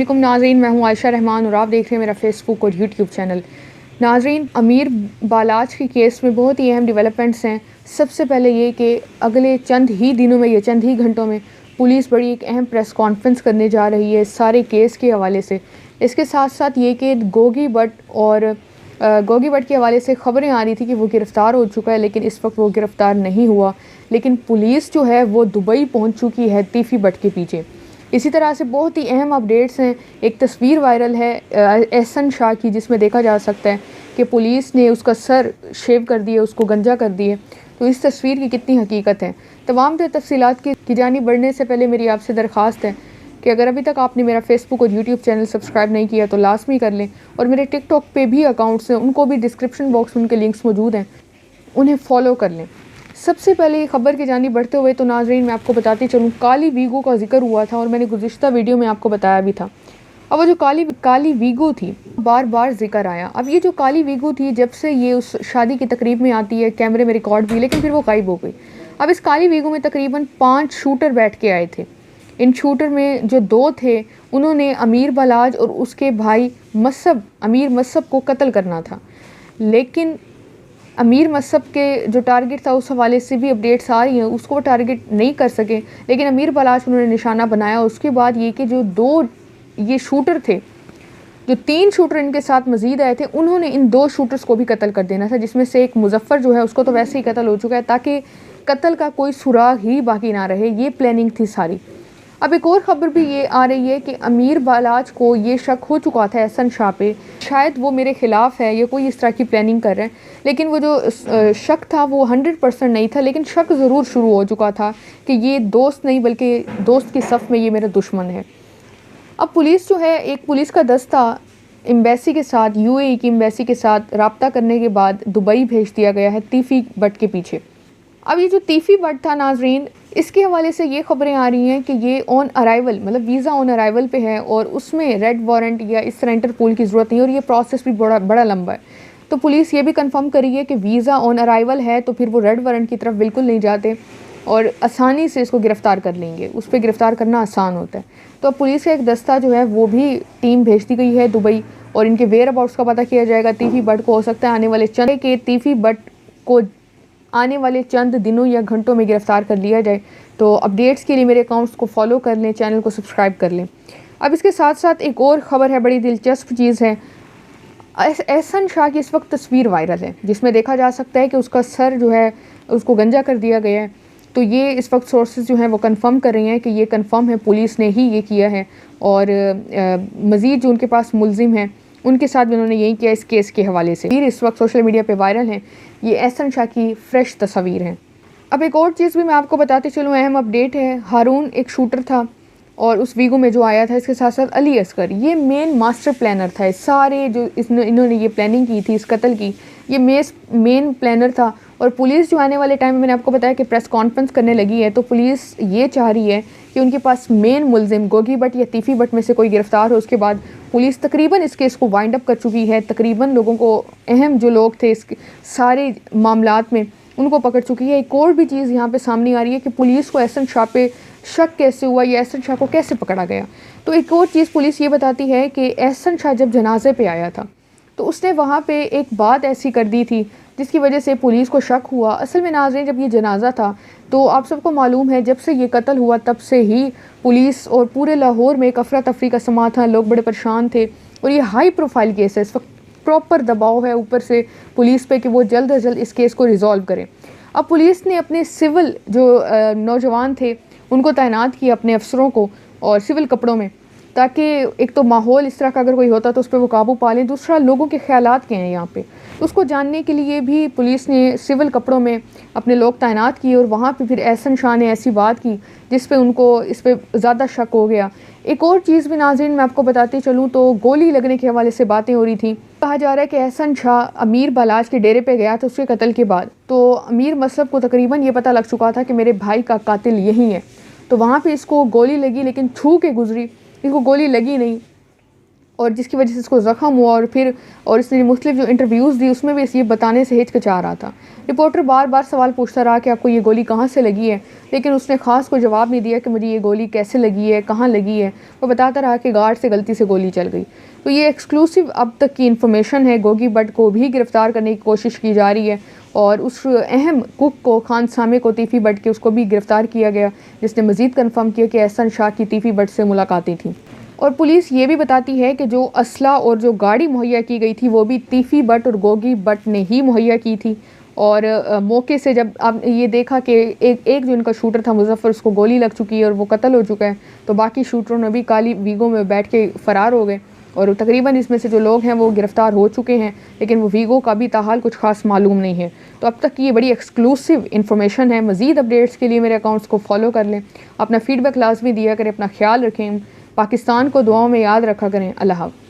वालेकुम नाज़रीन, मैं हूँ आयशा रहमान और आप देख रहे हैं मेरा फेसबुक और यूट्यूब चैनल। नाज़रीन, अमीर बालाज के केस में बहुत ही अहम डेवलपमेंट्स हैं। सबसे पहले ये कि अगले चंद ही दिनों में, ये चंद ही घंटों में पुलिस बड़ी एक अहम प्रेस कॉन्फ्रेंस करने जा रही है सारे केस के हवाले से। इसके साथ साथ ये कि गोगी भट्ट के हवाले से ख़बरें आ रही थी कि वो गिरफ़्तार हो चुका है, लेकिन इस वक्त वो गिरफ़्तार नहीं हुआ। लेकिन पुलिस जो है वो दुबई पहुँच चुकी है तीफ़ी भट्ट के पीछे। इसी तरह से बहुत ही अहम अपडेट्स हैं। एक तस्वीर वायरल है एहसन शाह की, जिसमें देखा जा सकता है कि पुलिस ने उसका सर शेव कर दिए, उसको गंजा कर दिए। तो इस तस्वीर की कितनी हकीकत है। तमाम तफसीलात की जानी बढ़ने से पहले मेरी आपसे दरख्वास्त है कि अगर अभी तक आपने मेरा फेसबुक और यूट्यूब चैनल सब्सक्राइब नहीं किया तो लाजमी कर लें, और मेरे टिकटॉक पे भी अकाउंट्स हैं, उनको भी डिस्क्रिप्शन बॉक्स में उनके लिंक्स मौजूद हैं, उन्हें फॉलो कर लें। सबसे पहले खबर की जानी बढ़ते हुए तो नाज़रीन मैं आपको बताती चलूँ, काली वीगो का जिक्र हुआ था और मैंने गुज़िश्ता वीडियो में आपको बताया भी था। अब वो जो काली वीगो थी, बार बार जिक्र आया। अब ये जो काली वीगो थी, जब से ये उस शादी की तकरीब में आती है, कैमरे में रिकॉर्ड भी, लेकिन फिर वो गायब हो गई। अब इस काली वीगो में तकरीबन 5 शूटर बैठ के आए थे। इन शूटर में जो 2 थे, उन्होंने अमीर बालाज और उसके भाई अमीर मसब को कत्ल करना था। लेकिन अमीर मसब के जो टारगेट था, उस हवाले से भी अपडेट्स आ रही हैं, उसको टारगेट नहीं कर सके, लेकिन अमीर बालाज उन्होंने निशाना बनाया। उसके बाद ये कि जो 2 ये शूटर थे, जो 3 शूटर इनके साथ मजीद आए थे, उन्होंने इन 2 शूटर्स को भी कत्ल कर देना था, जिसमें से एक मुजफ्फर जो है उसको तो वैसे ही कत्ल हो चुका है, ताकि कत्ल का कोई सुराग ही बाकी ना रहे। ये प्लानिंग थी सारी। अब एक और ख़बर भी ये आ रही है कि अमीर बालाज को ये शक हो चुका था एहसन शाह पे, शायद वो मेरे ख़िलाफ़ है, ये कोई इस तरह की प्लानिंग कर रहे हैं। लेकिन वो जो शक था वो 100% नहीं था, लेकिन शक ज़रूर शुरू हो चुका था कि ये दोस्त नहीं बल्कि दोस्त की सफ़ में ये मेरा दुश्मन है। अब पुलिस जो है, एक पुलिस का दस्ता एम्बेसी के साथ, यूएई की एम्बेसी के साथ रब्ता करने के बाद दुबई भेज दिया गया है तीफ़ी भट्ट के पीछे। अब ये जो तीफ़ी भट्ट था नाज़रीन, इसके हवाले से ये ख़बरें आ रही हैं कि ये ऑन अराइवल, मतलब वीज़ा ऑन अराइवल पे है, और उसमें रेड वारंट या इस तरह इंटरपोल की ज़रूरत नहीं, और ये प्रोसेस भी बड़ा लंबा है। तो पुलिस ये भी कंफर्म करी है कि वीज़ा ऑन अराइवल है, तो फिर वो रेड वारंट की तरफ बिल्कुल नहीं जाते और आसानी से इसको गिरफ़्तार कर लेंगे। उस पर गिरफ़्तार करना आसान होता है। तो अब पुलिस का एक दस्ता जो है वो भी टीम भेज दी गई है दुबई, और इनके वेयर अबाउट्स का पता किया जाएगा। तीफ़ी भट्ट को हो सकता है आने वाले चंद दिनों या घंटों में गिरफ़्तार कर लिया जाए। तो अपडेट्स के लिए मेरे अकाउंट्स को फॉलो कर लें, चैनल को सब्सक्राइब कर लें। अब इसके साथ साथ एक और ख़बर है, बड़ी दिलचस्प चीज़ है। एहसन शाह की इस वक्त तस्वीर वायरल है, जिसमें देखा जा सकता है कि उसका सर जो है उसको गंजा कर दिया गया है। तो ये इस वक्त सोर्सेज जो हैं वो कंफर्म कर रही हैं कि ये कंफर्म है, पुलिस ने ही ये किया है, और मज़ीद जो उनके पास मुलजिम हैं उनके साथ भी उन्होंने यही किया इस केस के हवाले से। इस वक्त सोशल मीडिया पे वायरल हैं ये एहसन शाह की फ़्रेश तस्वीर हैं। अब एक और चीज़ भी मैं आपको बताती चलूँ, अहम अपडेट है। हारून एक शूटर था और उस वीगो में जो आया था, इसके साथ साथ अली असगर, ये मेन मास्टर प्लानर था। सारे जो इन्होंने ये प्लानिंग की थी इस कत्ल की, ये मेन प्लानर था। और पुलिस जो आने वाले टाइम में, मैंने आपको बताया कि प्रेस कॉन्फ्रेंस करने लगी है, तो पुलिस ये चाह रही है कि उनके पास मेन मुलजिम गोगी भट्ट या तीफ़ी भट्ट में से कोई गिरफ़्तार हो। उसके बाद पुलिस तकरीबन इस केस को वाइंड अप कर चुकी है, तकरीबन लोगों को, अहम जो लोग थे इस सारे मामलात में, उनको पकड़ चुकी है। एक और भी चीज़ यहाँ पे सामने आ रही है कि पुलिस को एहसन शाह पे शक कैसे हुआ, या एहसन शाह को कैसे पकड़ा गया। तो एक और चीज़ पुलिस ये बताती है कि एहसन शाह जब जनाजे पे आया था, तो उसने वहाँ पे एक बात ऐसी कर दी थी जिसकी वजह से पुलिस को शक हुआ। असल में नाज़रीन, जब ये जनाजा था, तो आप सबको मालूम है जब से ये कत्ल हुआ तब से ही पुलिस और पूरे लाहौर में एक अफरा तफरी का समा था, लोग बड़े परेशान थे, और ये हाई प्रोफाइल केस है। इस वक्त प्रॉपर दबाव है ऊपर से पुलिस पे कि वो जल्द अज जल्द इस केस को रिज़ॉल्व करें। अब पुलिस ने अपने सिविल जो नौजवान थे उनको तैनात किया, अपने अफसरों को, और सिविल कपड़ों में, ताकि एक तो माहौल इस तरह का अगर कोई होता तो उस पर वो काबू पा लें। दूसरा, लोगों के ख्यालात क्या हैं यहाँ पे, उसको जानने के लिए भी पुलिस ने सिविल कपड़ों में अपने लोग तैनात किए, और वहाँ पे फिर एहसन शाह ने ऐसी बात की जिस पे उनको इस पर ज़्यादा शक हो गया। एक और चीज़ भी नाज़रीन मैं आपको बताती चलूँ, तो गोली लगने के हवाले से बातें हो रही थी। कहा जा रहा है कि एहसन शाह अमीर बालाज के डेरे पे गया था उसके कत्ल के बाद, तो अमीर मसब को तकरीबन ये पता लग चुका था कि मेरे भाई का कातिल यही है। तो वहाँ पे इसको गोली लगी, लेकिन छू के गुजरी, इसको गोली लगी नहीं। और जिसकी वजह से इसको ज़ख़म हुआ और इसने मुख्तलिफ जो इंटरव्यूज़ दी उसमें भी ये बताने से हिचकिचा रहा था। रिपोर्टर बार बार सवाल पूछता रहा कि आपको ये गोली कहाँ से लगी है, लेकिन उसने ख़ास कोई जवाब नहीं दिया कि मुझे ये गोली कैसे लगी है, कहाँ लगी है। वो बताता रहा कि गार्ड से गलती से गोली चल गई। तो ये एक्सक्लूसिव अब तक की इन्फॉर्मेशन है। गोगी भट्ट को भी गिरफ़्तार करने की कोशिश की जा रही है और उस अहम कुक को, खान सामे को, तीफ़ी भट्ट के, उसको भी गिरफ़्तार किया गया, जिसने मज़ीद कन्फर्म किया कि एहसन शाह की तीफ़ी भट्ट से मुलाकातें थीं। और पुलिस ये भी बताती है कि जो असला और जो गाड़ी मुहैया की गई थी वो भी तीफ़ी भट्ट और गोगी भट्ट ने ही मुहैया की थी। और मौके से जब अब ये देखा कि एक जो इनका शूटर था मुजफ्फर, उसको गोली लग चुकी है और वो कत्ल हो चुका है, तो बाकी शूटरों ने भी काली वीगो में बैठ के फ़रार हो गए और तकरीबन इसमें से जो लोग हैं वो गिरफ़्तार हो चुके हैं, लेकिन वो वीगो का भी ताहाल कुछ ख़ास मालूम नहीं है। तो अब तक ये बड़ी एक्सक्लूसिव इन्फॉर्मेशन है। मज़ीद अपडेट्स के लिए मेरे अकाउंट्स को फॉलो कर लें, अपना फ़ीडबैक लाजमी दिया करें, अपना ख्याल रखें, पाकिस्तान को दुआओं में याद रखा करें। अल्लाह हाफ़िज़।